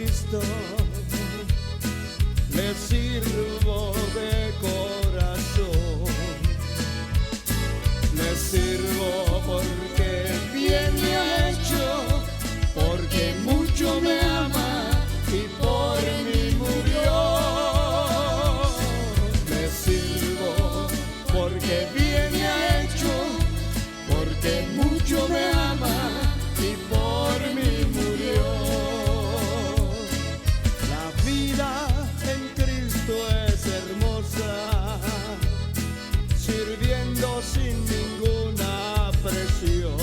Cristo, le sirvo de corazón, le sirvo porque bien me ha hecho, porque mucho me ama y por mí murió. Le sirvo porque bien me ha hecho, porque mucho me ama y por mí murió. La vida en Cristo es hermosa, sirviendo sin ninguna presión.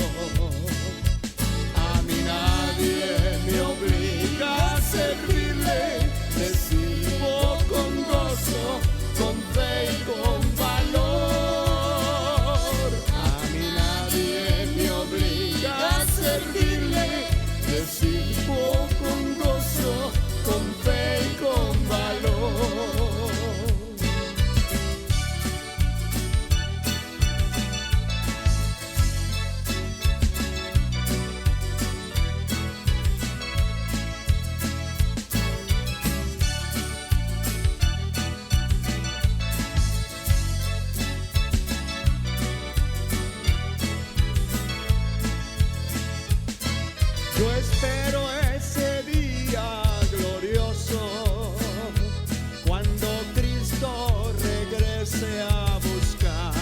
A mí nadie me obliga a servirle, le sirvo con gozo, con fe y con valor. A mí nadie me obliga a servirle, le sirvo con gozo, con fe y con valor. Yo espero ese día glorioso, cuando Cristo regrese a buscar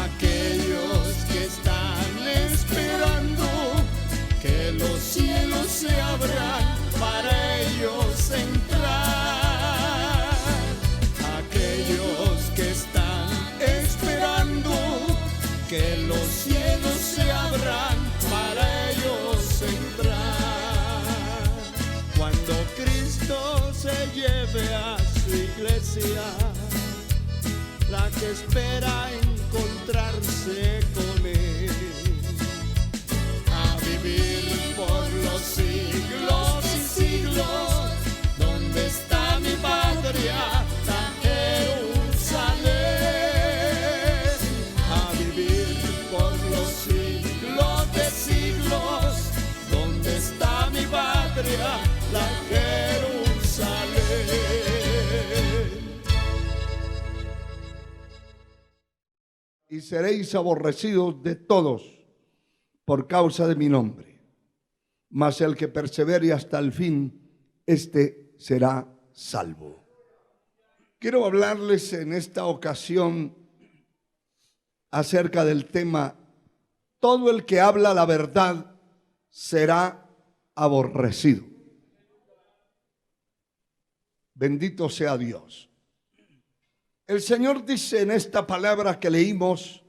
aquellos que están esperando que los cielos se abran para ellos entrar. Aquellos que están esperando que los cielos se abran para ellos entrar. Cuando Cristo se lleve a su iglesia, la que espera encontrarse con Él, a vivir por los siglos y siglos. ¿Dónde está mi patria? La Jerusalén. A vivir por los siglos de siglos. ¿Dónde está mi patria? La Jerusalén. Y seréis aborrecidos de todos por causa de mi nombre, mas el que persevere hasta el fin, este será salvo. Quiero hablarles en esta ocasión acerca del tema: todo el que habla la verdad será aborrecido. Bendito sea Dios. El Señor dice en esta palabra que leímos: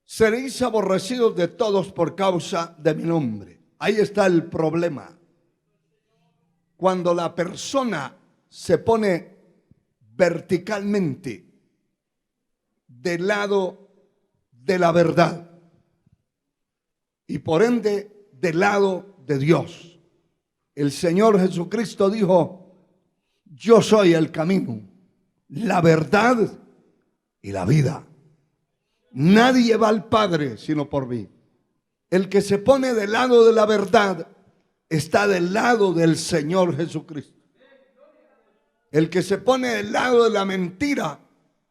seréis aborrecidos de todos por causa de mi nombre. Ahí está el problema. Cuando la persona se pone verticalmente del lado de la verdad y por ende del lado de Dios. El Señor Jesucristo dijo: yo soy el camino, la verdad y la vida. Nadie va al Padre sino por mí. El que se pone del lado de la verdad está del lado del Señor Jesucristo. El que se pone del lado de la mentira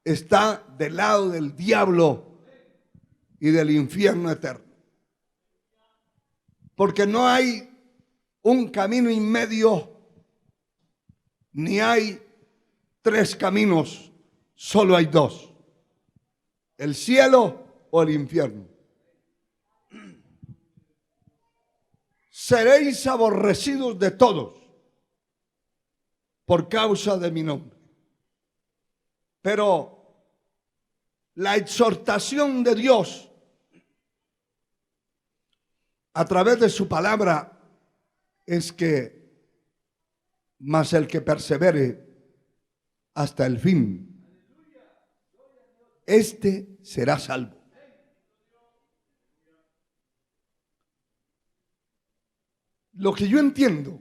está del lado del diablo y del infierno eterno. Porque no hay un camino y medio, ni hay tres caminos, solo hay dos: el cielo o el infierno. Seréis aborrecidos de todos por causa de mi nombre. Pero la exhortación de Dios a través de su palabra es que mas el que persevere hasta el fin, este será salvo. Lo que yo entiendo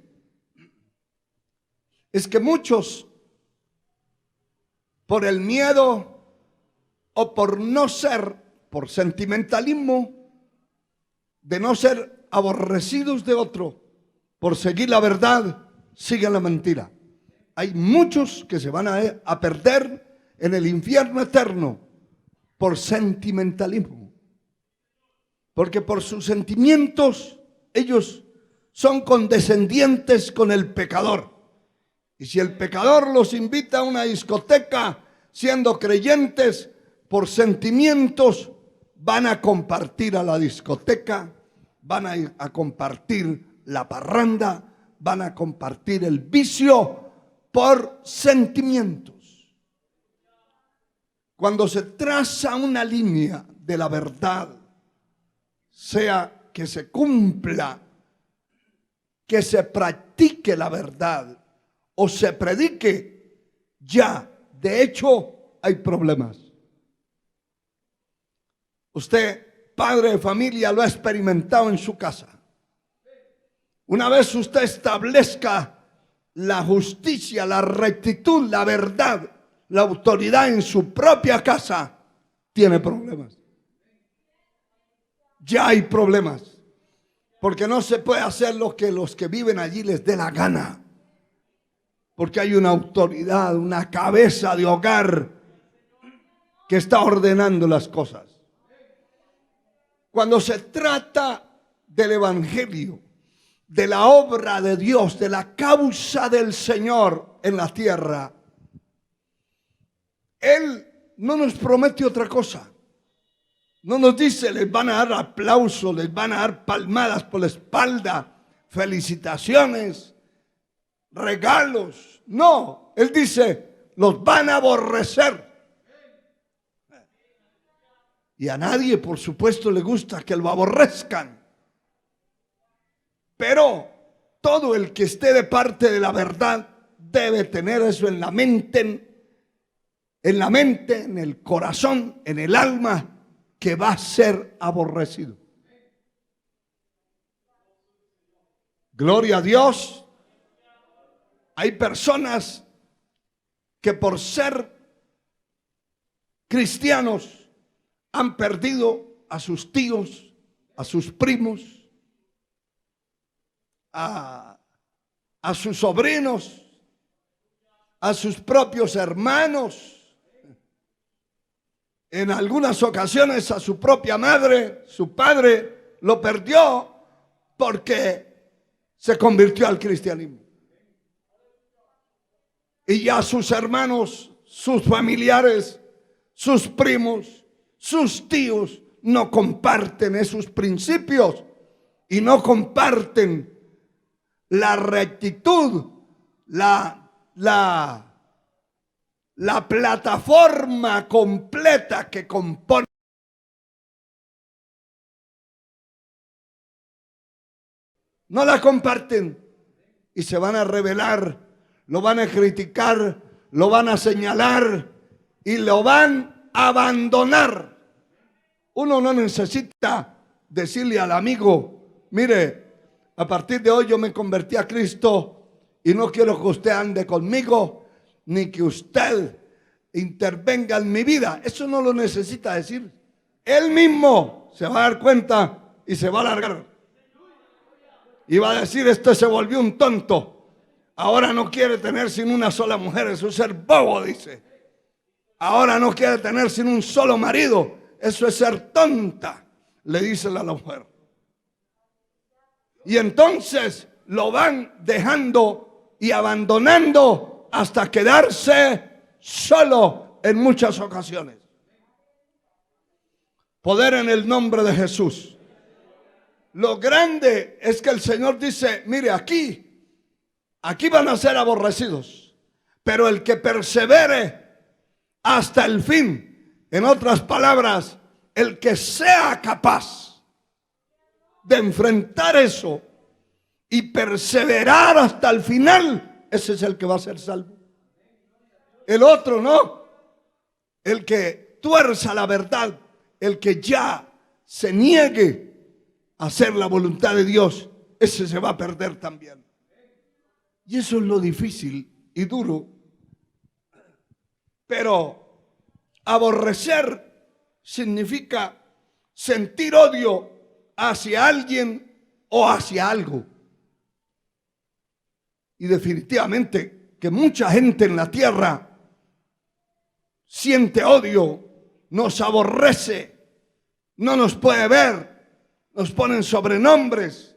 es que muchos, por el miedo o por no ser, por sentimentalismo, de no ser aborrecidos de otro por seguir la verdad, siguen la mentira. Hay muchos que se van a perder en el infierno eterno por sentimentalismo. Porque por sus sentimientos ellos son condescendientes con el pecador. Y si el pecador los invita a una discoteca siendo creyentes, por sentimientos van a compartir a la discoteca, van a ir a compartir la parranda, van a compartir el vicio por sentimientos. Cuando se traza una línea de la verdad, sea que se cumpla, que se practique la verdad o se predique, ya de hecho hay problemas. Usted, padre de familia, lo ha experimentado en su casa. Una vez usted establezca la justicia, la rectitud, la verdad, la autoridad en su propia casa, tiene problemas. Ya hay problemas. Porque no se puede hacer lo que los que viven allí les dé la gana. Porque hay una autoridad, una cabeza de hogar que está ordenando las cosas. Cuando se trata del evangelio, de la obra de Dios, de la causa del Señor en la tierra, Él no nos promete otra cosa. No nos dice, les van a dar aplausos, les van a dar palmadas por la espalda, felicitaciones, regalos. No, Él dice, los van a aborrecer. Y a nadie, por supuesto, le gusta que lo aborrezcan. Pero todo el que esté de parte de la verdad debe tener eso en la mente, en el corazón, en el alma, que va a ser aborrecido. Gloria a Dios. Hay personas que por ser cristianos han perdido a sus tíos, a sus primos, a sus sobrinos, a sus propios hermanos. En algunas ocasiones a su propia madre, su padre lo perdió porque se convirtió al cristianismo. Y ya sus hermanos, sus familiares, sus primos, sus tíos no comparten esos principios y no comparten la rectitud, la plataforma completa que compone. No la comparten y se van a rebelar, lo van a criticar, lo van a señalar y lo van a abandonar. Uno no necesita decirle al amigo, mire, a partir de hoy yo me convertí a Cristo y no quiero que usted ande conmigo, ni que usted intervenga en mi vida. Eso no lo necesita decir. Él mismo se va a dar cuenta y se va a largar. Y va a decir, este se volvió un tonto. Ahora no quiere tener sin una sola mujer, eso es ser bobo, dice. Ahora no quiere tener sin un solo marido, eso es ser tonta, le dice a la mujer. Y entonces lo van dejando y abandonando hasta quedarse solo en muchas ocasiones. Poder en el nombre de Jesús. Lo grande es que el Señor dice, mire, aquí van a ser aborrecidos, pero el que persevere hasta el fin, en otras palabras, el que sea capaz de enfrentar eso y perseverar hasta el final, ese es el que va a ser salvo. El otro no. El que tuerza la verdad, el que ya se niegue a hacer la voluntad de Dios, ese se va a perder también. Y eso es lo difícil y duro. Pero aborrecer significa sentir odio hacia alguien o hacia algo. Y definitivamente que mucha gente en la tierra siente odio, nos aborrece, no nos puede ver, nos ponen sobrenombres,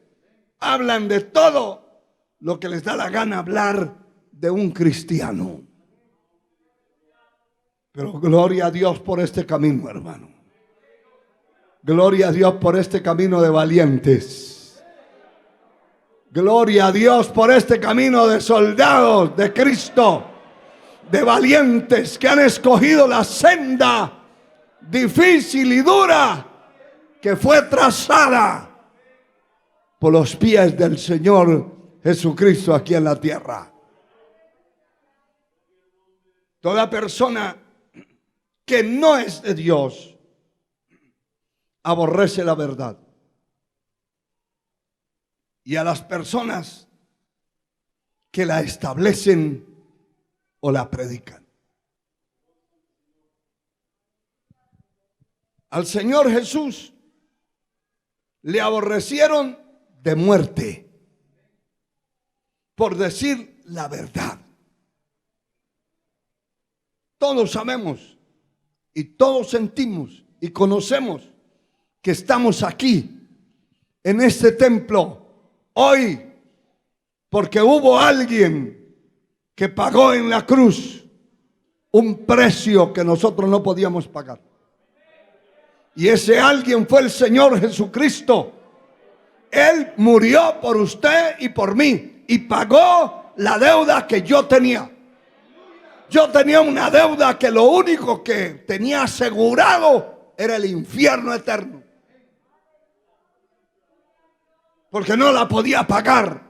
hablan de todo lo que les da la gana hablar de un cristiano. Pero gloria a Dios por este camino, hermano. Gloria a Dios por este camino de valientes. Gloria a Dios por este camino de soldados de Cristo, de valientes que han escogido la senda difícil y dura que fue trazada por los pies del Señor Jesucristo aquí en la tierra. Toda persona que no es de Dios aborrece la verdad. Y a las personas que la establecen o la predican. Al Señor Jesús le aborrecieron de muerte por decir la verdad. Todos sabemos y todos sentimos y conocemos que estamos aquí en este templo hoy porque hubo alguien que pagó en la cruz un precio que nosotros no podíamos pagar. Y ese alguien fue el Señor Jesucristo. Él murió por usted y por mí y pagó la deuda que yo tenía. Yo tenía una deuda que lo único que tenía asegurado era el infierno eterno. Porque no la podía pagar.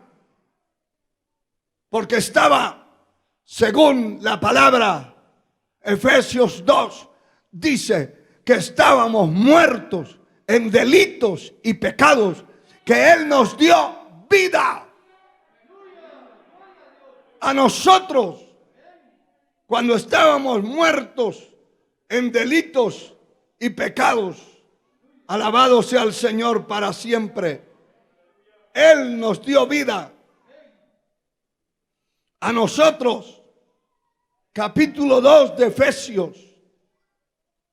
Porque estaba, según la palabra, Efesios 2, dice que estábamos muertos en delitos y pecados, que Él nos dio vida a nosotros cuando estábamos muertos en delitos y pecados. Alabado sea el Señor para siempre. Él nos dio vida a nosotros. Capítulo 2 de Efesios,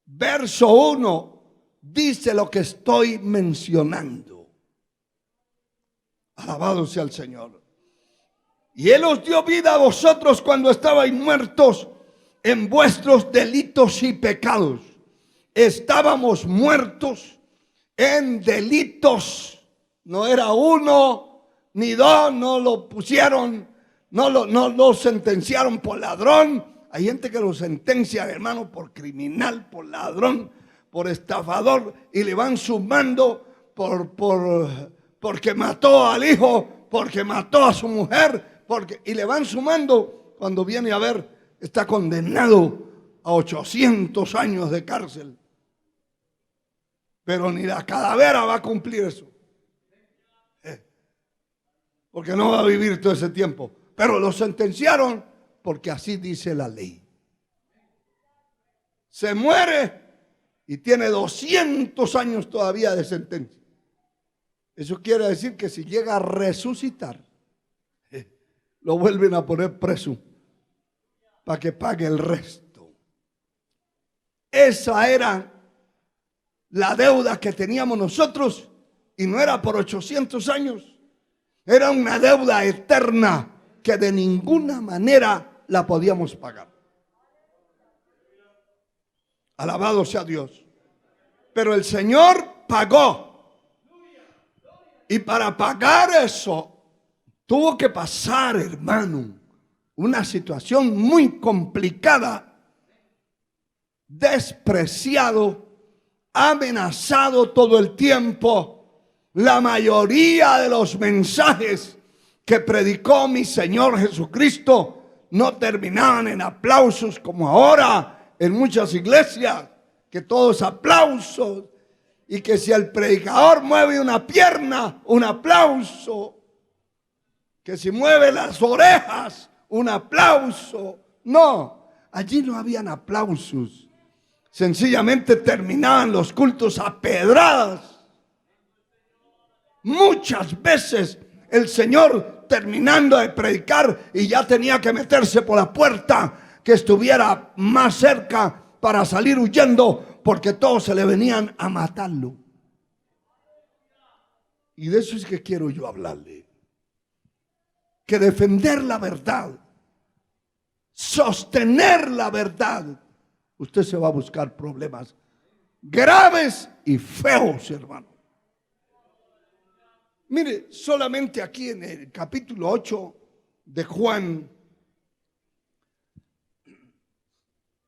verso 1, dice lo que estoy mencionando. Alabado sea el Señor. Y Él os dio vida a vosotros cuando estabais muertos en vuestros delitos y pecados. Estábamos muertos en delitos. No era uno ni dos, no lo pusieron, no lo sentenciaron por ladrón. Hay gente que lo sentencia, hermano, por criminal, por ladrón, por estafador, y le van sumando porque mató al hijo, porque mató a su mujer, y le van sumando. Cuando viene a ver, está condenado a 800 años de cárcel. Pero ni la calavera va a cumplir eso. Porque no va a vivir todo ese tiempo. Pero lo sentenciaron porque así dice la ley. Se muere y tiene 200 años todavía de sentencia. Eso quiere decir que si llega a resucitar, lo vuelven a poner preso para que pague el resto. Esa era la deuda que teníamos nosotros, y no era por 800 años. Era una deuda eterna que de ninguna manera la podíamos pagar. Alabado sea Dios. Pero el Señor pagó. Y para pagar eso tuvo que pasar, hermano, una situación muy complicada. Despreciado, amenazado todo el tiempo. La mayoría de los mensajes que predicó mi Señor Jesucristo no terminaban en aplausos como ahora en muchas iglesias, que todo es aplausos, y que si el predicador mueve una pierna, un aplauso, que si mueve las orejas, un aplauso. No, allí no habían aplausos. Sencillamente terminaban los cultos a pedradas. Muchas veces el Señor, terminando de predicar, y ya tenía que meterse por la puerta que estuviera más cerca para salir huyendo, porque todos se le venían a matarlo. Y de eso es que quiero yo hablarle. Que defender la verdad, sostener la verdad, usted se va a buscar problemas graves y feos, hermano. Mire, solamente aquí en el capítulo 8 de Juan,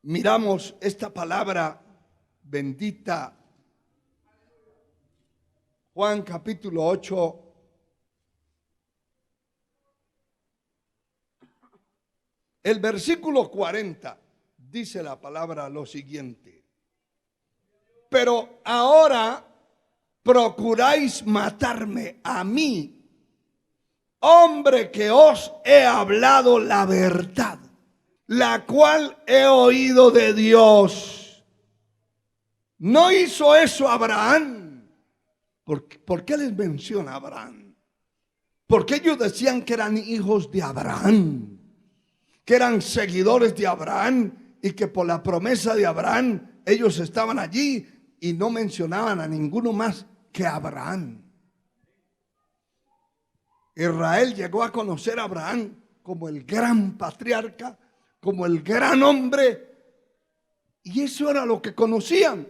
miramos esta palabra bendita. Juan capítulo 8. El versículo 40 dice la palabra lo siguiente: pero ahora procuráis matarme a mí, hombre que os he hablado la verdad, la cual he oído de Dios. ¿No hizo eso Abraham? ¿Por qué les menciona a Abraham? Porque ellos decían que eran hijos de Abraham, que eran seguidores de Abraham, y que por la promesa de Abraham ellos estaban allí, y no mencionaban a ninguno más que a Abraham. Israel llegó a conocer a Abraham como el gran patriarca, como el gran hombre, y eso era lo que conocían.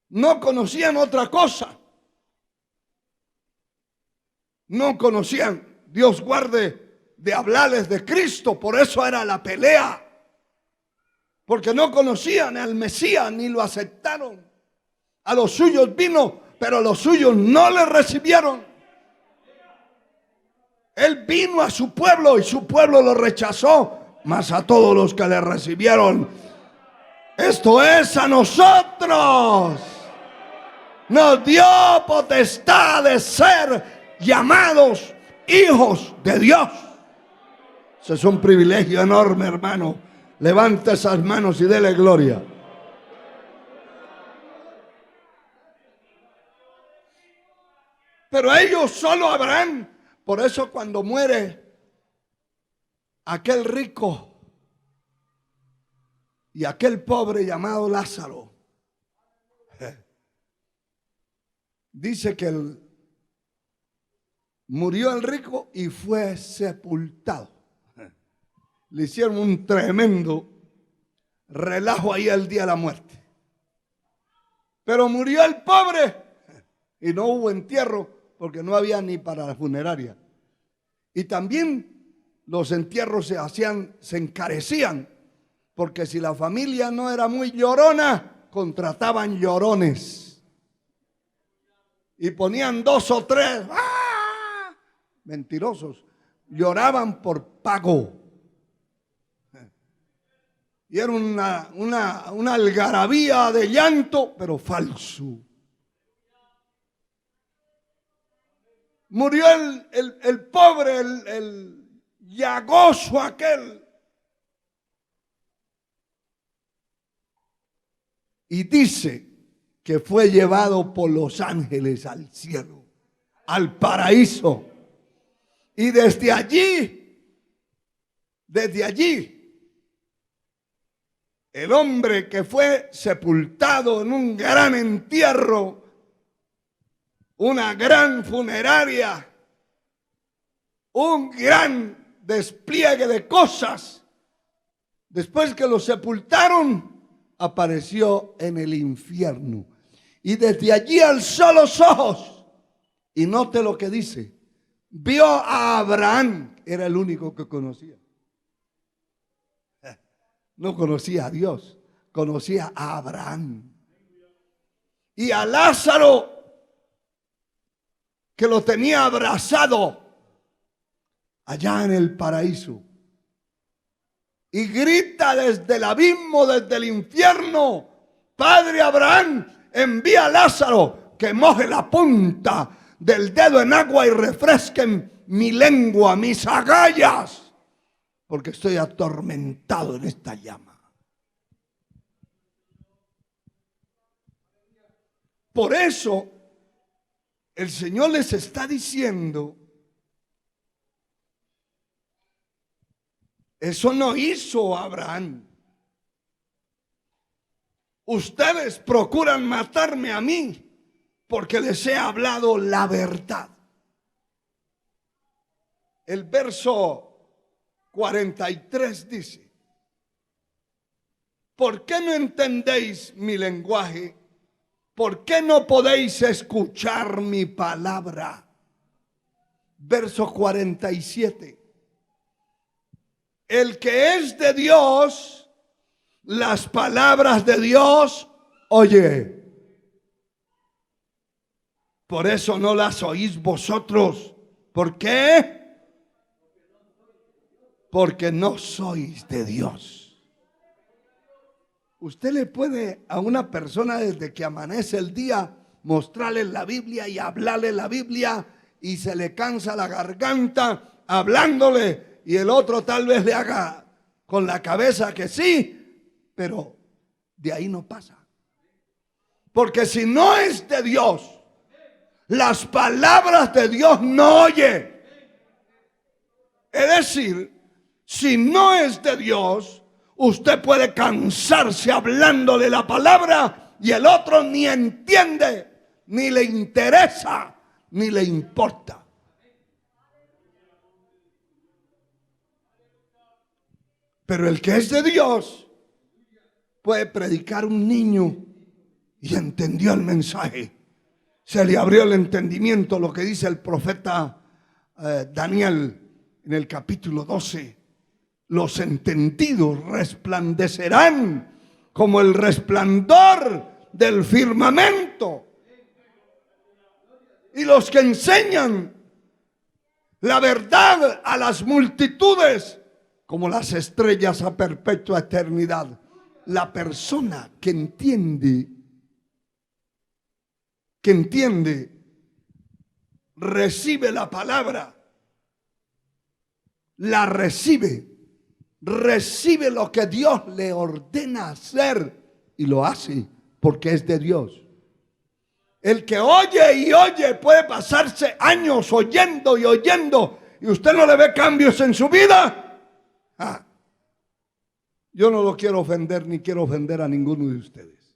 No conocían otra cosa. No conocían, Dios guarde, de hablarles de Cristo. Por eso era la pelea, porque no conocían al Mesías ni lo aceptaron. A los suyos vino, pero los suyos no le recibieron. Él vino a su pueblo y su pueblo lo rechazó, mas a todos los que le recibieron, esto es, a nosotros, nos dio potestad de ser llamados hijos de Dios. Ese es un privilegio enorme, hermano. Levante esas manos y dele gloria. Pero ellos, solo Abraham. Por eso cuando muere aquel rico y aquel pobre llamado Lázaro, dice que murió el rico y fue sepultado. Le hicieron un tremendo relajo ahí el día de la muerte. Pero murió el pobre y no hubo entierro, porque no había ni para la funeraria. Y también los entierros se encarecían, porque si la familia no era muy llorona, contrataban llorones y ponían 2 o 3 mentirosos, lloraban por pago. Y era una algarabía de llanto, pero falso. Murió el pobre, el llagoso aquel. Y dice que fue llevado por los ángeles al cielo, al paraíso. Y desde allí, el hombre que fue sepultado en un gran entierro, una gran funeraria, un gran despliegue de cosas, después que lo sepultaron, apareció en el infierno. Y desde allí alzó los ojos, y note lo que dice: vio a Abraham, era el único que conocía. No conocía a Dios, conocía a Abraham. Y a Lázaro, que lo tenía abrazado allá en el paraíso. Y grita desde el abismo, desde el infierno: Padre Abraham, envía a Lázaro que moje la punta del dedo en agua y refresquen mi lengua, mis agallas, porque estoy atormentado en esta llama. Por eso el Señor les está diciendo, eso no hizo Abraham. Ustedes procuran matarme a mí porque les he hablado la verdad. El verso 43 dice: ¿por qué no entendéis mi lenguaje? ¿Por qué no podéis escuchar mi palabra? Verso 47. El que es de Dios, las palabras de Dios oye. Por eso no las oís vosotros. ¿Por qué? Porque no sois de Dios. Usted le puede a una persona desde que amanece el día mostrarle la Biblia y hablarle la Biblia y se le cansa la garganta hablándole, y el otro tal vez le haga con la cabeza que sí, pero de ahí no pasa. Porque si no es de Dios, las palabras de Dios no oye. Es decir, si no es de Dios, usted puede cansarse hablándole la palabra y el otro ni entiende, ni le interesa, ni le importa. Pero el que es de Dios puede predicar un niño y entendió el mensaje. Se le abrió el entendimiento, lo que dice el profeta Daniel en el capítulo 12. Los entendidos resplandecerán como el resplandor del firmamento. Y los que enseñan la verdad a las multitudes como las estrellas a perpetua eternidad. La persona que entiende, recibe la palabra, la recibe lo que Dios le ordena hacer y lo hace porque es de Dios. El que oye y oye puede pasarse años oyendo y oyendo y usted no le ve cambios en su vida. Yo no lo quiero ofender ni quiero ofender a ninguno de ustedes,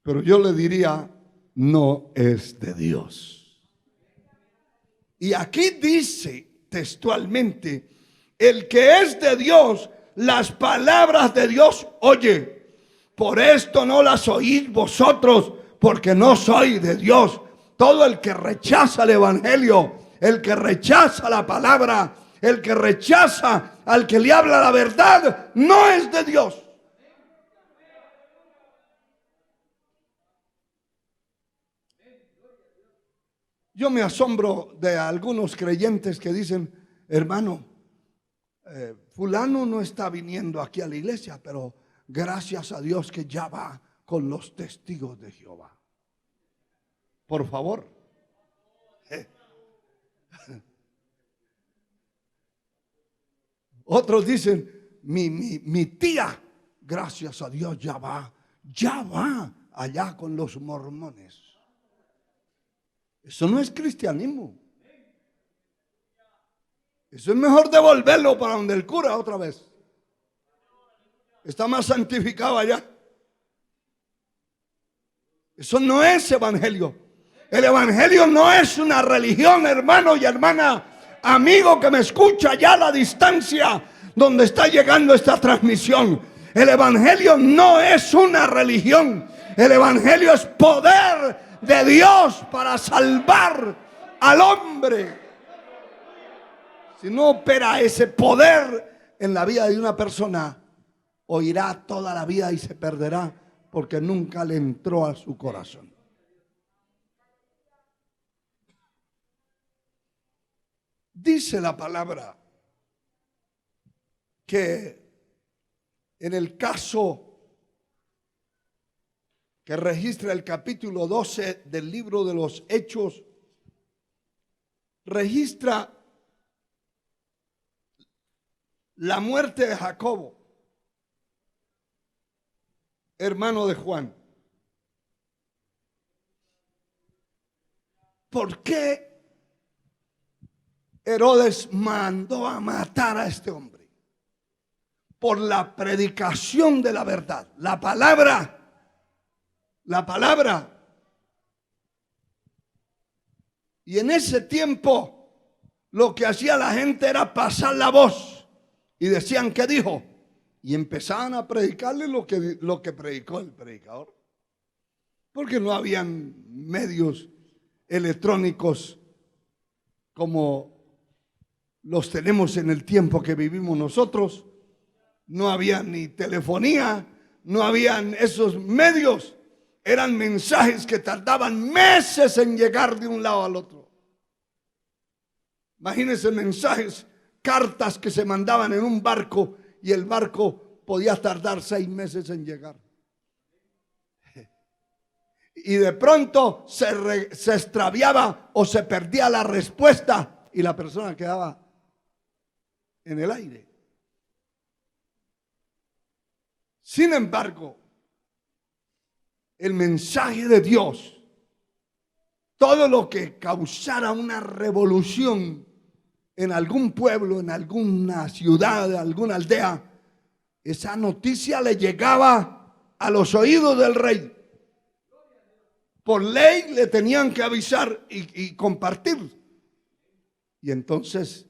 pero yo le diría, no es de Dios. Y aquí dice textualmente, el que es de Dios, las palabras de Dios oye. Por esto no las oís vosotros, porque no sois de Dios. Todo el que rechaza el evangelio, el que rechaza la palabra, el que rechaza al que le habla la verdad, no es de Dios. Yo me asombro de algunos creyentes que dicen, hermano, fulano no está viniendo aquí a la iglesia, pero gracias a Dios que ya va con los testigos de Jehová. Por favor. Otros dicen, mi tía, gracias a Dios ya va allá con los mormones. Eso no es cristianismo. Eso es mejor devolverlo para donde el cura otra vez. Está más santificado allá. Eso no es evangelio. El evangelio no es una religión, hermano y hermana, amigo que me escucha allá a la distancia donde está llegando esta transmisión. El evangelio no es una religión. El evangelio es poder de Dios para salvar al hombre. Si no opera ese poder en la vida de una persona, oirá toda la vida y se perderá porque nunca le entró a su corazón. Dice la palabra que en el caso que registra el capítulo 12 del libro de los Hechos, registra la muerte de Jacobo, hermano de Juan. ¿por qué Herodes mandó a matar a este hombre? Por la predicación de la verdad, la palabra. Y en ese tiempo lo que hacía la gente era pasar la voz y decían, ¿qué dijo? Y empezaban a predicarle lo que predicó el predicador. Porque no habían medios electrónicos como los tenemos en el tiempo que vivimos nosotros. No había ni telefonía, no habían esos medios. Eran mensajes que tardaban meses en llegar de un lado al otro. Imagínense mensajes, cartas que se mandaban en un barco y el barco podía tardar 6 meses en llegar. Y de pronto se extraviaba o se perdía la respuesta y la persona quedaba en el aire. Sin embargo, el mensaje de Dios, todo lo que causara una revolución en algún pueblo, en alguna ciudad, alguna aldea, esa noticia le llegaba a los oídos del rey. Por ley le tenían que avisar y compartir. Y entonces,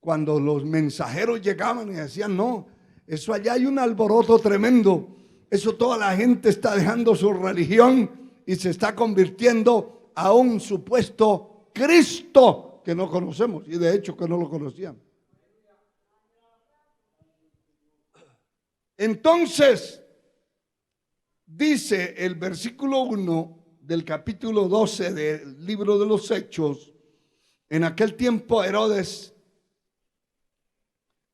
cuando los mensajeros llegaban y decían, no, eso allá hay un alboroto tremendo, eso toda la gente está dejando su religión y se está convirtiendo a un supuesto Cristo que no conocemos, y de hecho que no lo conocían. Entonces, dice el versículo 1 del capítulo 12 del libro de los Hechos, en aquel tiempo Herodes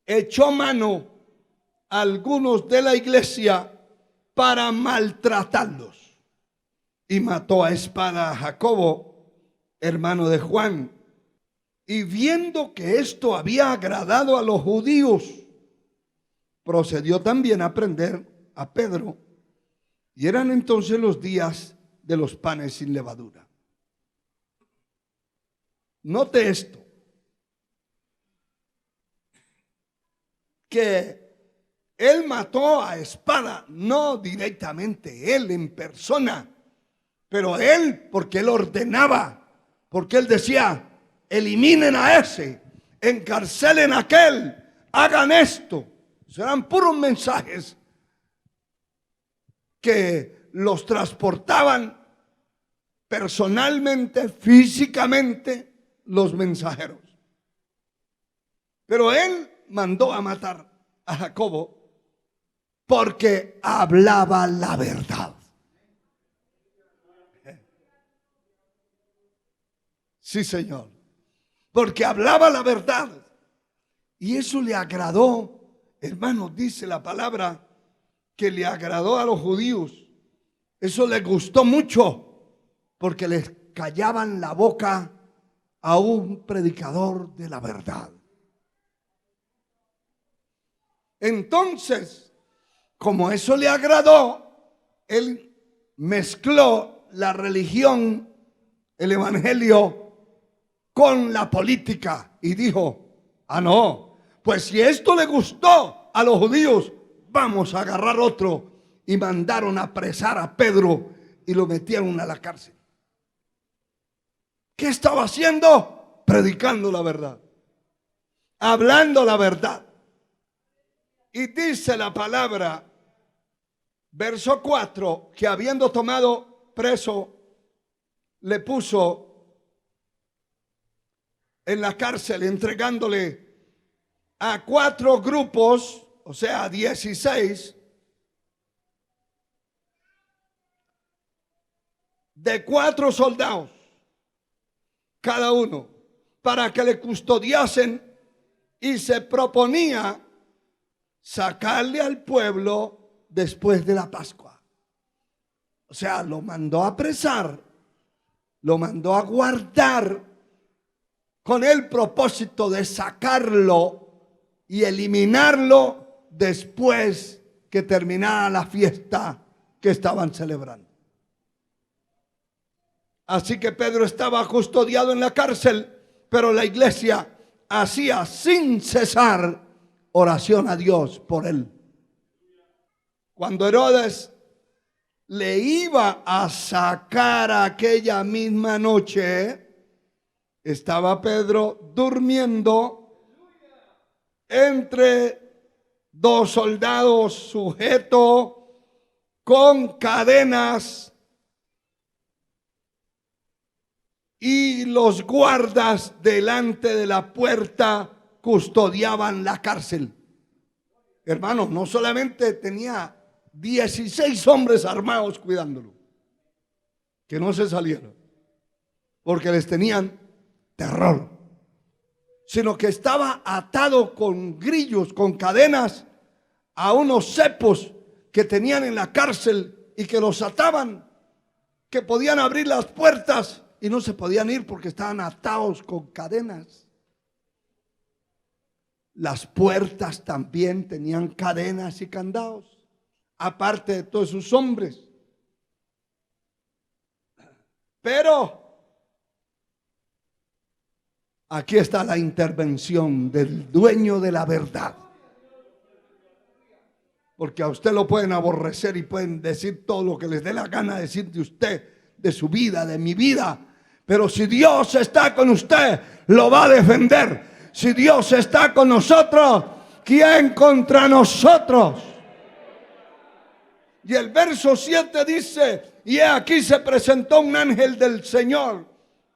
echó mano a algunos de la iglesia para maltratarlos y mató a espada a Jacobo, hermano de Juan. Y viendo que esto había agradado a los judíos, procedió también a prender a Pedro. Y eran entonces los días de los panes sin levadura. Note esto, que él mató a espada, no directamente él en persona, pero él, porque él ordenaba, porque él decía, eliminen a ese, encarcelen a aquel, hagan esto. Serán puros mensajes que los transportaban personalmente, físicamente, los mensajeros. Pero él mandó a matar a Jacobo porque hablaba la verdad. Sí, Señor. Porque hablaba la verdad. Y eso le agradó, hermanos, dice la palabra, que le agradó a los judíos. Eso les gustó mucho, porque les callaban la boca a un predicador de la verdad. Entonces, como eso le agradó, él mezcló la religión, el evangelio, con la política y dijo, ah no, pues si esto le gustó a los judíos, vamos a agarrar otro. Y mandaron a apresar a Pedro y lo metieron a la cárcel. ¿Qué estaba haciendo? Predicando la verdad, hablando la verdad. Y dice la palabra, verso 4, que habiendo tomado preso, le puso en la cárcel, entregándole a 4 grupos, o sea, 16, de 4 soldados, cada uno, para que le custodiasen, y se proponía sacarle al pueblo después de la Pascua. O sea, lo mandó a apresar, lo mandó a guardar con el propósito de sacarlo y eliminarlo después que terminara la fiesta que estaban celebrando. Así que Pedro estaba custodiado en la cárcel, pero la iglesia hacía sin cesar oración a Dios por él. Cuando Herodes le iba a sacar aquella misma noche, estaba Pedro durmiendo entre dos soldados sujetos con cadenas, y los guardas delante de la puerta custodiaban la cárcel. Hermanos, no solamente tenía 16 hombres armados cuidándolo, que no se salieran, porque les tenían terror, sino que estaba atado con grillos, con cadenas, a unos cepos que tenían en la cárcel y que los ataban, que podían abrir las puertas y no se podían ir porque estaban atados con cadenas. Las puertas también tenían cadenas y candados, aparte de todos sus hombres. Pero aquí está la intervención del dueño de la verdad. Porque a usted lo pueden aborrecer y pueden decir todo lo que les dé la gana decir de usted, de su vida, de mi vida. Pero si Dios está con usted, lo va a defender. Si Dios está con nosotros, ¿quién contra nosotros? Y el verso 7 dice: y aquí se presentó un ángel del Señor,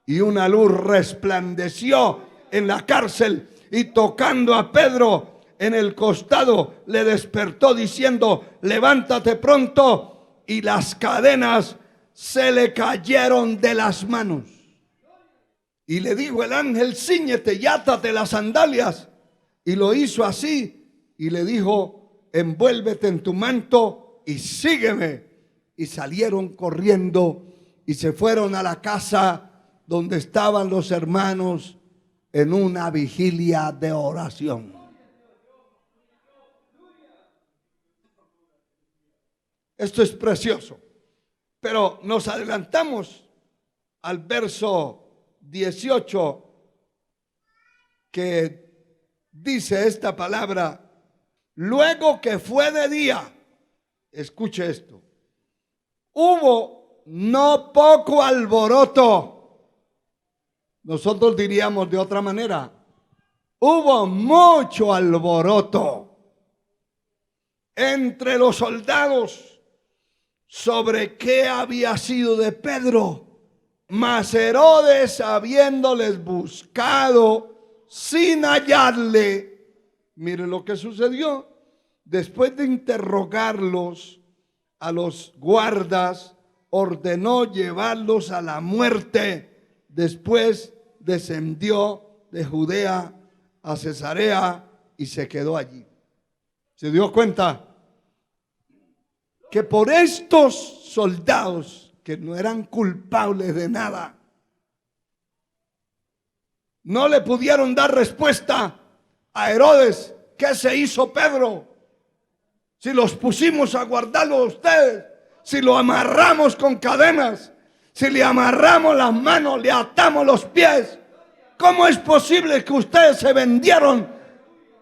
y una luz resplandeció en la cárcel, y tocando a Pedro en el costado, le despertó diciendo: levántate pronto. Y las cadenas se le cayeron de las manos. Y le dijo el ángel: cíñete y átate las sandalias. Y lo hizo así. Y le dijo: envuélvete en tu manto y sígueme. Y salieron corriendo y se fueron a la casa donde estaban los hermanos en una vigilia de oración. Esto es precioso. Pero nos adelantamos al verso 18, que dice esta palabra: luego que fue de día, escuche esto, hubo no poco alboroto. Nosotros diríamos de otra manera: hubo mucho alboroto entre los soldados sobre qué había sido de Pedro. Mas Herodes, habiéndoles buscado sin hallarle, mire lo que sucedió. Después de interrogarlos a los guardas, ordenó llevarlos a la muerte. Después descendió de Judea a Cesarea y se quedó allí. ¿Se dio cuenta? Que por estos soldados, que no eran culpables de nada, no le pudieron dar respuesta a Herodes. ¿Qué se hizo Pedro? Si los pusimos a guardarlo a ustedes, si lo amarramos con cadenas, si le amarramos las manos, le atamos los pies, ¿cómo es posible que ustedes se vendieron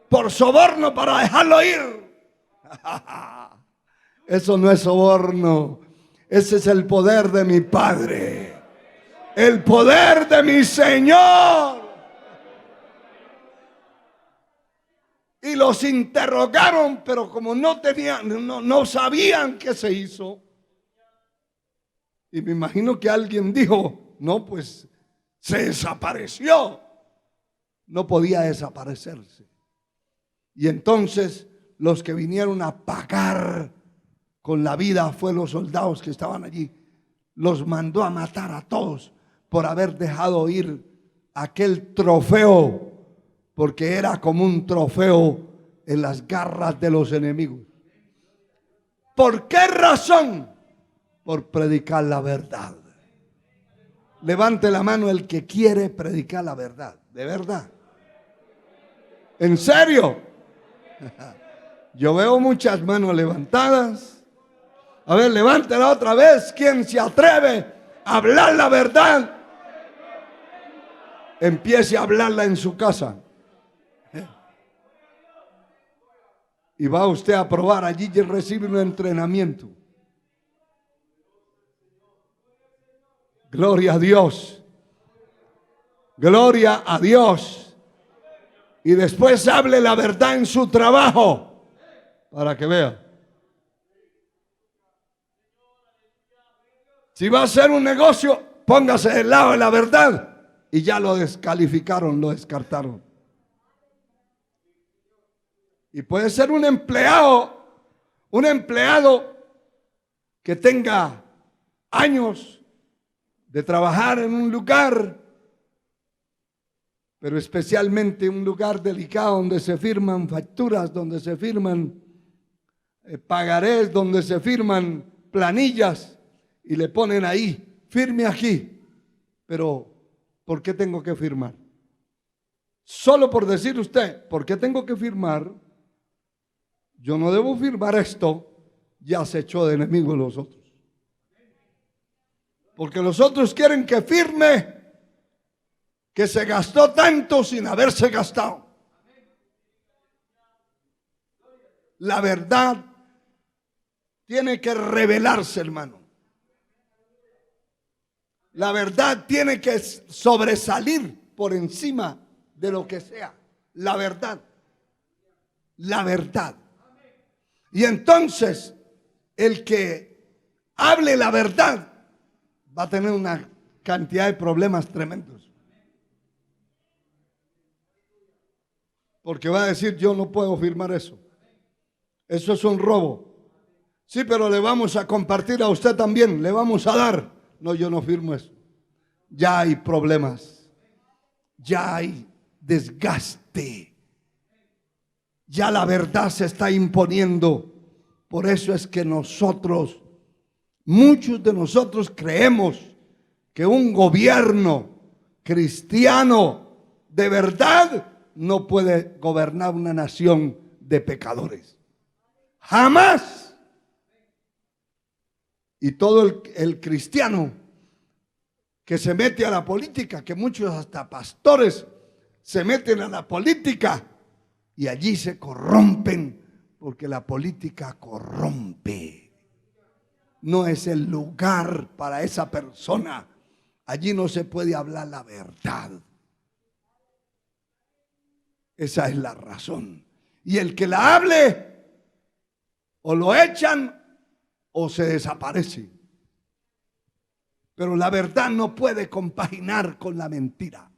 por soborno para dejarlo ir? Eso no es soborno. Ese es el poder de mi Padre, el poder de mi Señor. Y los interrogaron, pero como no sabían qué se hizo. Y me imagino que alguien dijo: no, pues se desapareció. No podía desaparecerse. Y entonces los que vinieron a pagar con la vida fue los soldados que estaban allí. Los mandó a matar a todos por haber dejado ir aquel trofeo, porque era como un trofeo en las garras de los enemigos. ¿Por qué razón? Por predicar la verdad. Levante la mano el que quiere predicar la verdad, de verdad. ¿En serio? Yo veo muchas manos levantadas. A ver, levántela otra vez. ¿Quién se atreve hablar la verdad, empiece a hablarla en su casa. Y va usted a probar allí y recibe un entrenamiento. Gloria a Dios. Gloria a Dios. Y después hable la verdad en su trabajo para que vea. Si va a hacer un negocio, póngase del lado de la verdad. Y ya lo descalificaron, lo descartaron. Y puede ser un empleado que tenga años de trabajar en un lugar, pero especialmente un lugar delicado donde se firman facturas, donde se firman pagarés, donde se firman planillas y le ponen ahí, firme aquí. Pero, ¿por qué tengo que firmar? Solo por decir usted, ¿por qué tengo que firmar? Yo no debo firmar esto, ya se echó de enemigo los otros. Porque los otros quieren que firme que se gastó tanto sin haberse gastado. La verdad tiene que revelarse, hermano. La verdad tiene que sobresalir por encima de lo que sea. La verdad. La verdad. Y entonces, el que hable la verdad va a tener una cantidad de problemas tremendos. Porque va a decir, yo no puedo firmar eso. Eso es un robo. Sí, pero le vamos a compartir a usted también, le vamos a dar. No, yo no firmo eso. Ya hay problemas. Ya hay desgaste. Ya la verdad se está imponiendo. Por eso es que nosotros, muchos de nosotros creemos que un gobierno cristiano de verdad no puede gobernar una nación de pecadores. Jamás. Y todo el cristiano que se mete a la política, que muchos hasta pastores se meten a la política y allí se corrompen, porque la política corrompe. No es el lugar para esa persona. Allí no se puede hablar la verdad. Esa es la razón. Y el que la hable, o lo echan o se desaparece. Pero la verdad no puede compaginar con la mentira.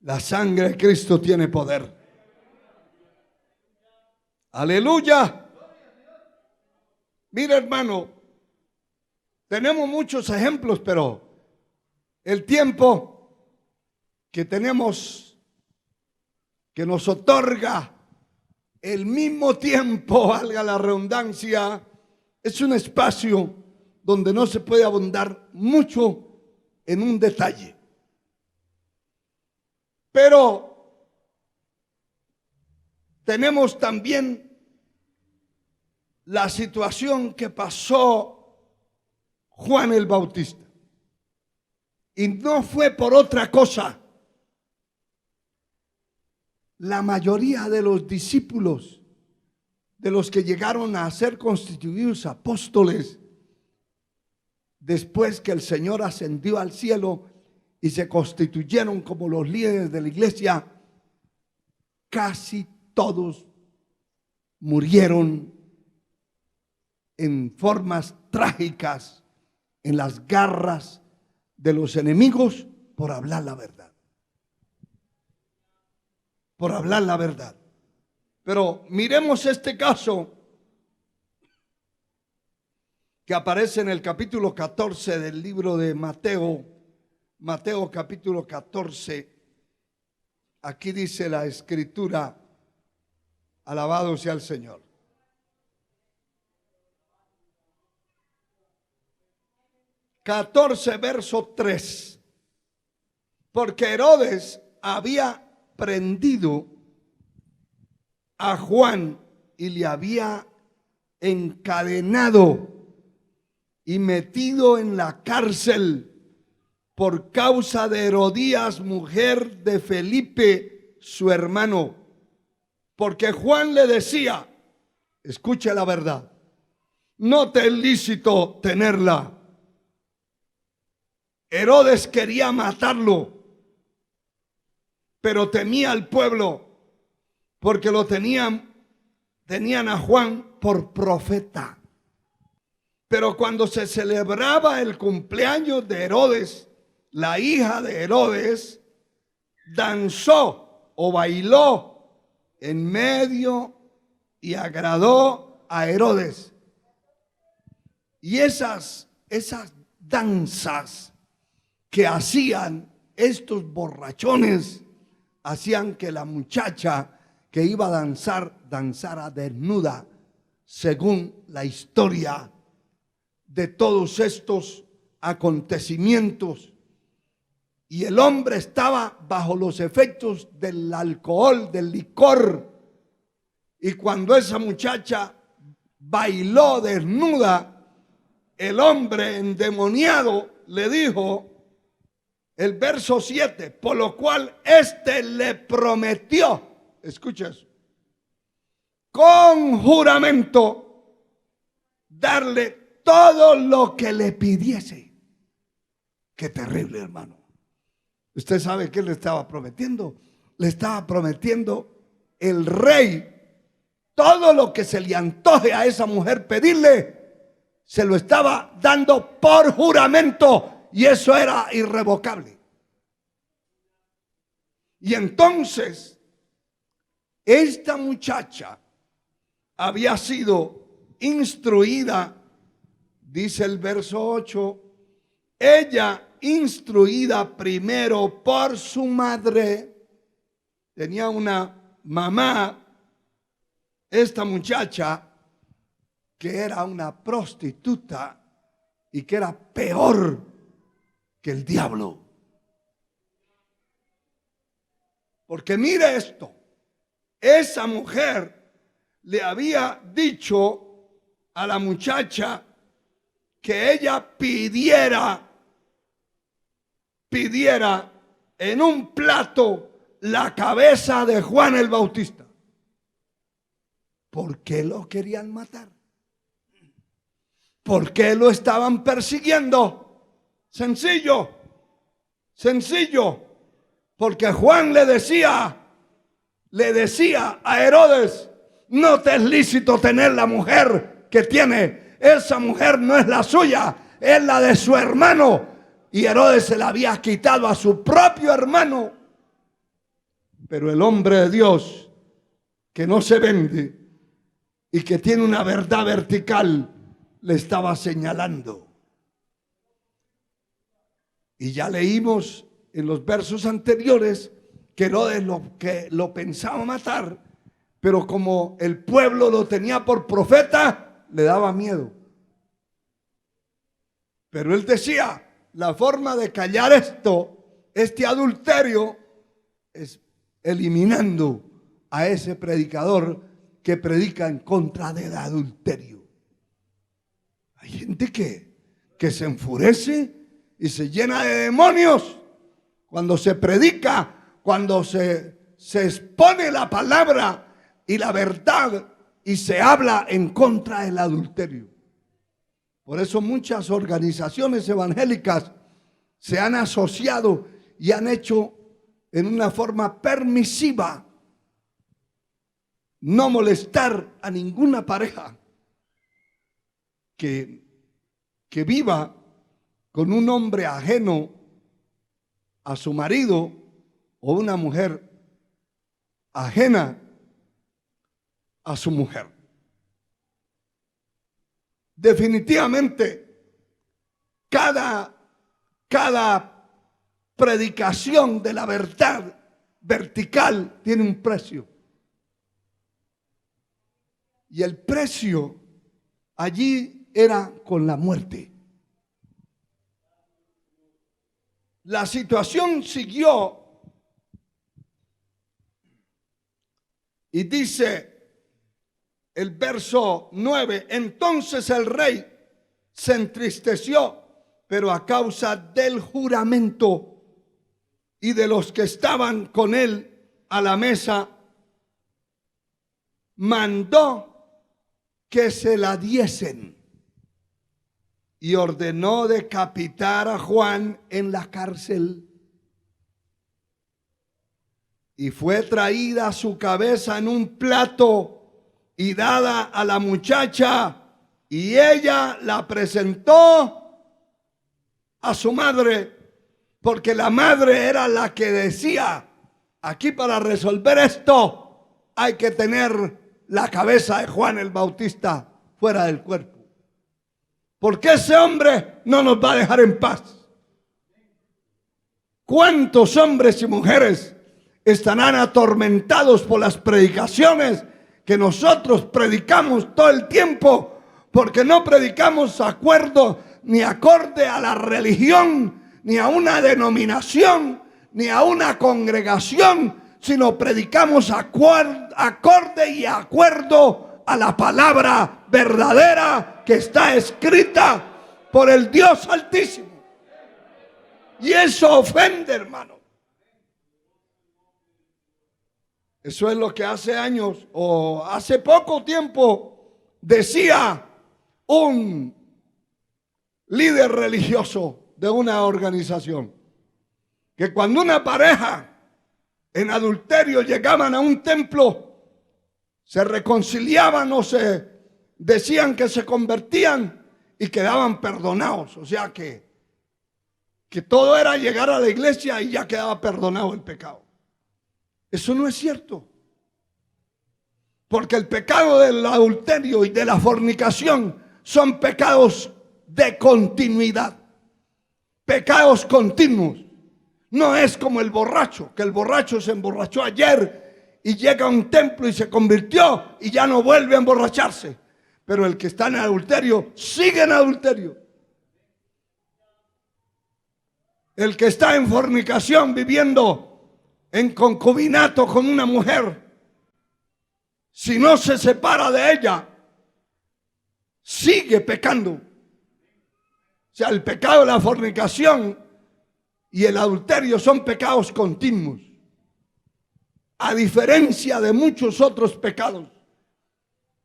La sangre de Cristo tiene poder. Aleluya. Mira, hermano, tenemos muchos ejemplos, pero el tiempo que tenemos, que nos otorga el mismo tiempo, valga la redundancia, es un espacio donde no se puede abundar mucho en un detalle. Pero tenemos también la situación que pasó Juan el Bautista. Y no fue por otra cosa. La mayoría de los discípulos, de los que llegaron a ser constituidos apóstoles, después que el Señor ascendió al cielo y se constituyeron como los líderes de la iglesia, casi todos murieron en formas trágicas en las garras de los enemigos por hablar la verdad. Por hablar la verdad. Pero miremos este caso que aparece en el capítulo 14 del libro de Mateo. Mateo capítulo 14. Aquí dice la escritura, alabado sea el Señor. Verso 3. Porque Herodes había prendido a Juan y le había encadenado y metido en la cárcel por causa de Herodías, mujer de Felipe, su hermano. Porque Juan le decía, escuche la verdad, no te es lícito tenerla. Herodes quería matarlo, pero temía al pueblo porque lo tenían a Juan por profeta. Pero cuando se celebraba el cumpleaños de Herodes, la hija de Herodes danzó o bailó en medio y agradó a Herodes. Y esas danzas que hacían estos borrachones hacían que la muchacha que iba a danzar danzara desnuda, según la historia de todos estos acontecimientos. Y el hombre estaba bajo los efectos del alcohol, del licor. Y cuando esa muchacha bailó desnuda, el hombre endemoniado le dijo, el verso 7, por lo cual éste le prometió, escucha eso, con juramento darle todo lo que le pidiese. Qué terrible, hermano. ¿Usted sabe qué le estaba prometiendo? Le estaba prometiendo el rey. Todo lo que se le antoje a esa mujer pedirle, se lo estaba dando por juramento. Y eso era irrevocable. Y entonces, esta muchacha había sido instruida, dice el verso 8, ella instruida primero por su madre, tenía una mamá, esta muchacha, que era una prostituta y que era peor que el diablo. Porque mire esto, esa mujer le había dicho a la muchacha que ella pidiera en un plato la cabeza de Juan el Bautista. ¿Por qué lo querían matar? ¿Por qué lo estaban persiguiendo? Sencillo, porque Juan le decía a Herodes, no te es lícito tener la mujer que tiene, esa mujer no es la suya, es la de su hermano. Y Herodes se la había quitado a su propio hermano. Pero el hombre de Dios, que no se vende y que tiene una verdad vertical, le estaba señalando. Y ya leímos en los versos anteriores que Herodes lo pensaba matar, pero como el pueblo lo tenía por profeta, le daba miedo. Pero él decía, la forma de callar este adulterio, es eliminando a ese predicador que predica en contra del adulterio. Hay gente que se enfurece y se llena de demonios cuando se predica, cuando se expone la palabra y la verdad y se habla en contra del adulterio. Por eso muchas organizaciones evangélicas se han asociado y han hecho en una forma permisiva no molestar a ninguna pareja que viva con un hombre ajeno a su marido o una mujer ajena a su mujer. Definitivamente, cada predicación de la verdad vertical tiene un precio. Y el precio allí era con la muerte. La situación siguió y dice el verso 9, entonces el rey se entristeció, pero a causa del juramento y de los que estaban con él a la mesa, mandó que se la diesen y ordenó decapitar a Juan en la cárcel. Y fue traída su cabeza en un plato y dada a la muchacha, y ella la presentó a su madre, porque la madre era la que decía: aquí para resolver esto hay que tener la cabeza de Juan el Bautista fuera del cuerpo, porque ese hombre no nos va a dejar en paz. ¿Cuántos hombres y mujeres estarán atormentados por las predicaciones que nosotros predicamos todo el tiempo? Porque no predicamos acuerdo ni acorde a la religión, ni a una denominación, ni a una congregación, sino predicamos acorde y acuerdo a la palabra verdadera que está escrita por el Dios Altísimo. Y eso ofende, hermano. Eso es lo que hace años o hace poco tiempo decía un líder religioso de una organización, que cuando una pareja en adulterio llegaban a un templo, se reconciliaban o se decían que se convertían y quedaban perdonados. O sea que todo era llegar a la iglesia y ya quedaba perdonado el pecado. Eso no es cierto. Porque el pecado del adulterio y de la fornicación son pecados de continuidad, pecados continuos. No es como el borracho, que el borracho se emborrachó ayer y llega a un templo y se convirtió y ya no vuelve a emborracharse. Pero el que está en adulterio sigue en adulterio. El que está en fornicación, viviendo en concubinato con una mujer, si no se separa de ella, sigue pecando. O sea, el pecado de la fornicación y el adulterio son pecados continuos, a diferencia de muchos otros pecados.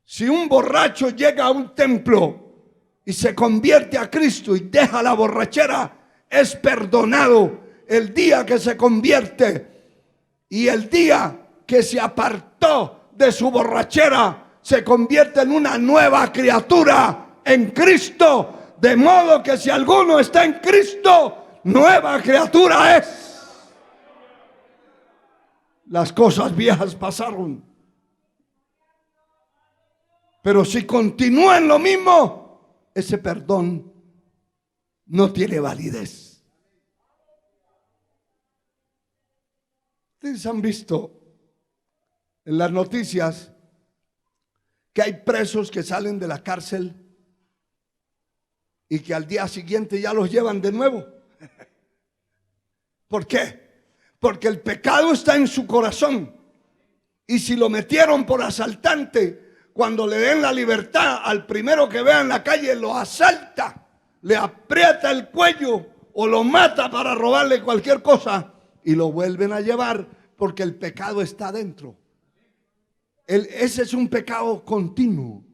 Si un borracho llega a un templo y se convierte a Cristo y deja la borrachera, es perdonado el día que se convierte, y el día que se apartó de su borrachera se convierte en una nueva criatura en Cristo. De modo que si alguno está en Cristo, nueva criatura es. Las cosas viejas pasaron. Pero si continúa en lo mismo, ese perdón no tiene validez. Ustedes han visto en las noticias que hay presos que salen de la cárcel y que al día siguiente ya los llevan de nuevo. ¿Por qué? Porque el pecado está en su corazón. Y si lo metieron por asaltante, cuando le den la libertad, al primero que vea en la calle lo asalta, le aprieta el cuello o lo mata para robarle cualquier cosa y lo vuelven a llevar, porque el pecado está dentro. Ese es un pecado continuo.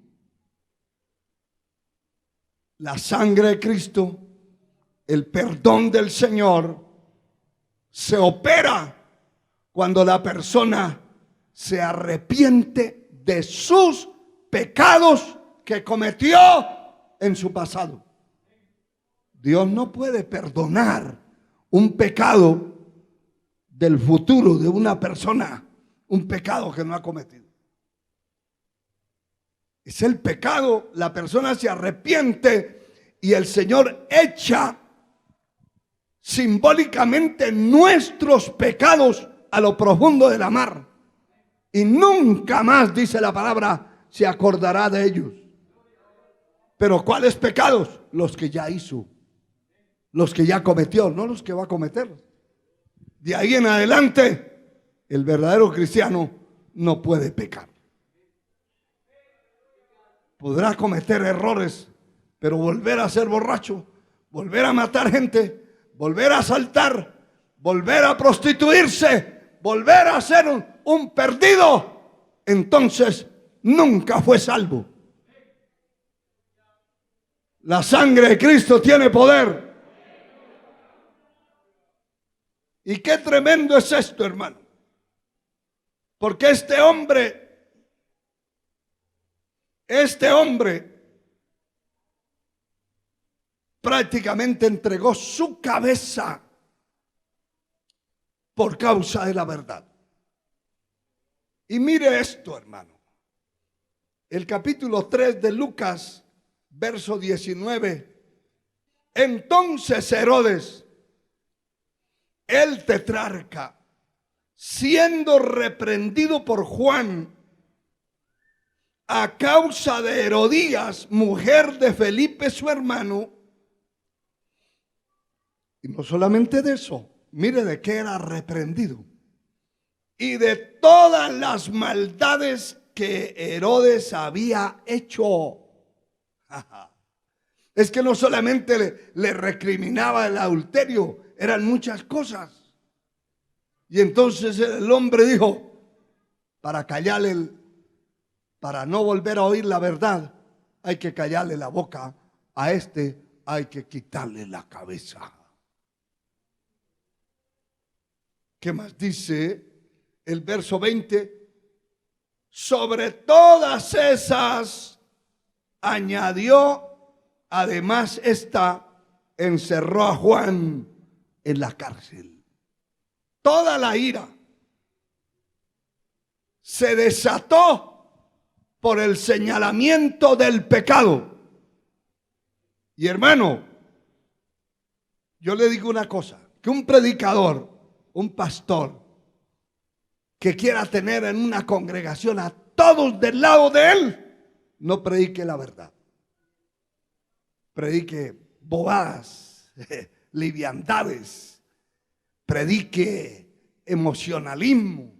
La sangre de Cristo, el perdón del Señor, se opera cuando la persona se arrepiente de sus pecados que cometió en su pasado. Dios no puede perdonar un pecado del futuro de una persona, un pecado que no ha cometido. Es el pecado, la persona se arrepiente y el Señor echa simbólicamente nuestros pecados a lo profundo de la mar. Y nunca más, dice la palabra, se acordará de ellos. Pero ¿cuáles pecados? Los que ya hizo, los que ya cometió, no los que va a cometer. De ahí en adelante, el verdadero cristiano no puede pecar. Podrá cometer errores Pero volver a ser borracho, volver a matar gente, volver a asaltar, volver a prostituirse, volver a ser un perdido, entonces nunca fue salvo. La sangre de Cristo tiene poder. Y qué tremendo es esto, hermano. Porque este hombre prácticamente entregó su cabeza por causa de la verdad. Y mire esto, hermano. El capítulo 3 de Lucas, verso 19. Entonces Herodes, el tetrarca, siendo reprendido por Juan a causa de Herodías, mujer de Felipe su hermano, y no solamente de eso, mire de qué era reprendido, y de todas las maldades que Herodes había hecho. Es que no solamente le recriminaba el adulterio, eran muchas cosas. Y entonces el hombre dijo, para callarle, para no volver a oír la verdad, hay que callarle la boca, a este hay que quitarle la cabeza. ¿Qué más dice el verso 20? Sobre todas esas añadió, además encerró a Juan en la cárcel. Toda la ira se desató por el señalamiento del pecado. Y hermano, yo le digo una cosa, que un predicador, un pastor, que quiera tener en una congregación a todos del lado de él, no predique la verdad. Predique bobadas, liviandades, predique emocionalismo,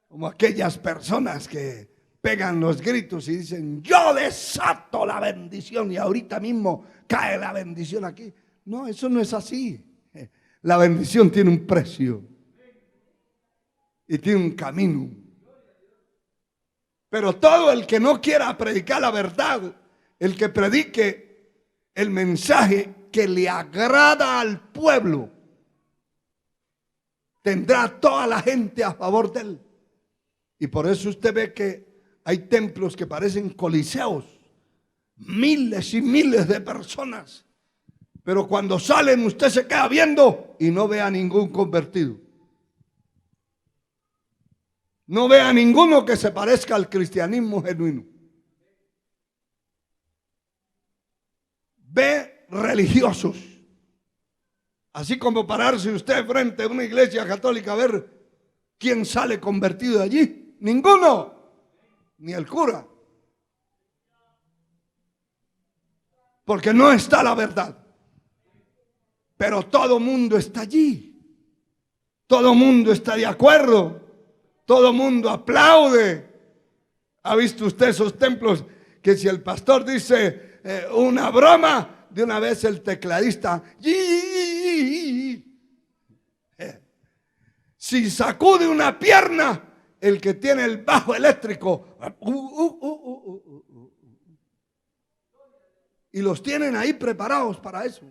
como aquellas personas que pegan los gritos y dicen, yo desato la bendición y ahorita mismo cae la bendición aquí. No, eso no es así. La bendición tiene un precio y tiene un camino. Pero todo el que no quiera predicar la verdad, el que predique el mensaje que le agrada al pueblo, tendrá toda la gente a favor de él. Y por eso usted ve que hay templos que parecen coliseos, miles y miles de personas. Pero cuando salen usted se queda viendo y no ve a ningún convertido. No ve a ninguno que se parezca al cristianismo genuino. Ve religiosos. Así como pararse usted frente a una iglesia católica a ver quién sale convertido de allí. Ninguno. Ni el cura. Porque no está la verdad. Pero todo mundo está allí. Todo mundo está de acuerdo. Todo mundo aplaude. ¿Ha visto usted esos templos que si el pastor dice una broma, de una vez el tecladista, si sacude una pierna, el que tiene el bajo eléctrico, y los tienen ahí preparados para eso?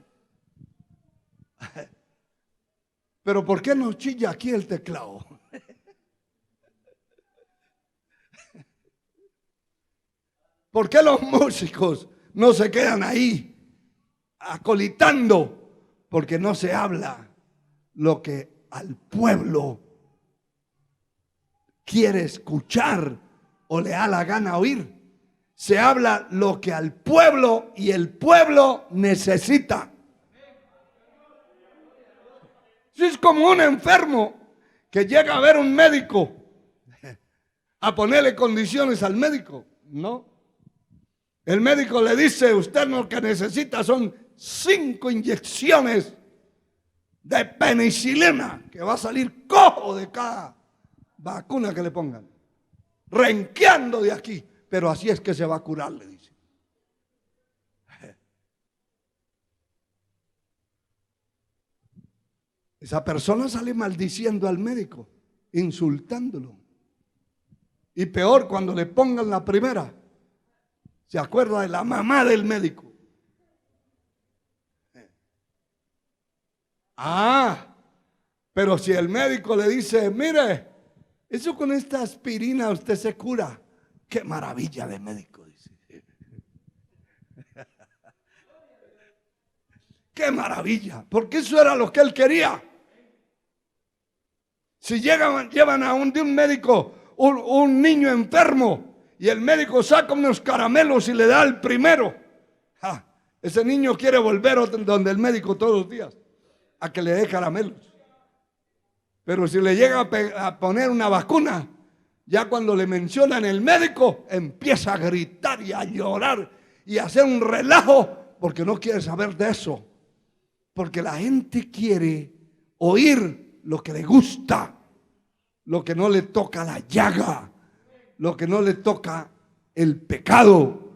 Pero ¿por qué no chilla aquí el teclado? ¿Por qué los músicos no se quedan ahí acolitando? Porque no se habla lo que al pueblo quiere escuchar o le da la gana oír. Se habla lo que al pueblo y el pueblo necesita. Si es como un enfermo que llega a ver un médico a ponerle condiciones al médico, no. El médico le dice, usted lo que necesita son 5 inyecciones de penicilina, que va a salir cojo de cada vacuna que le pongan, renqueando de aquí, pero así es que se va a curar, le dice. esa persona sale maldiciendo al médico, insultándolo. Y peor, cuando le pongan la primera, se acuerda de la mamá del médico. Pero si el médico le dice, mire, eso con esta aspirina usted se cura. Qué maravilla de médico, dice. Qué maravilla, porque eso era lo que él quería. Si llevan a un médico un niño enfermo y el médico saca unos caramelos y le da el primero, ese niño quiere volver donde el médico todos los días a que le dé caramelos. Pero si le llega a poner una vacuna, ya cuando le mencionan el médico, empieza a gritar y a llorar y a hacer un relajo porque no quiere saber de eso. Porque la gente quiere oír lo que le gusta, lo que no le toca la llaga, lo que no le toca el pecado.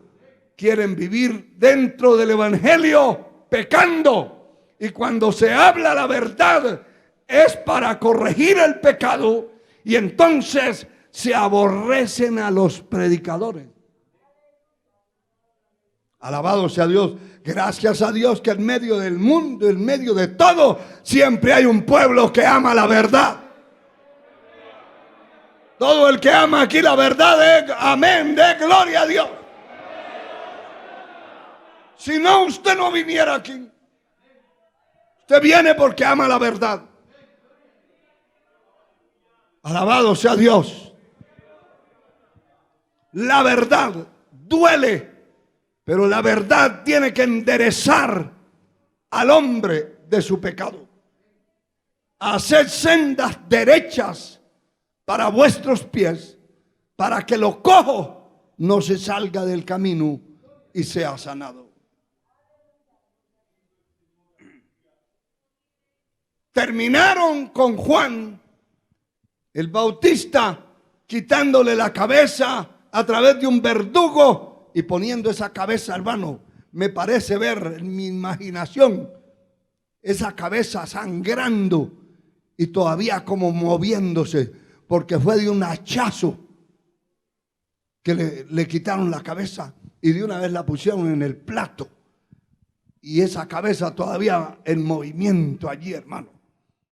Quieren vivir dentro del evangelio pecando. Y cuando se habla la verdad es para corregir el pecado, y entonces se aborrecen a los predicadores. Alabado sea Dios. Gracias a Dios que en medio del mundo, en medio de todo, siempre hay un pueblo que ama la verdad. Todo el que ama aquí la verdad, amén, de gloria a Dios. Si no, usted no viniera aquí. Usted viene porque ama la verdad. Alabado sea Dios. La verdad duele, pero la verdad tiene que enderezar al hombre de su pecado. Hacer sendas derechas para vuestros pies, para que lo cojo no se salga del camino y sea sanado. Terminaron con Juan el Bautista quitándole la cabeza a través de un verdugo y poniendo esa cabeza, hermano, me parece ver en mi imaginación esa cabeza sangrando y todavía como moviéndose, porque fue de un hachazo que le quitaron la cabeza y de una vez la pusieron en el plato, y esa cabeza todavía en movimiento allí, hermano.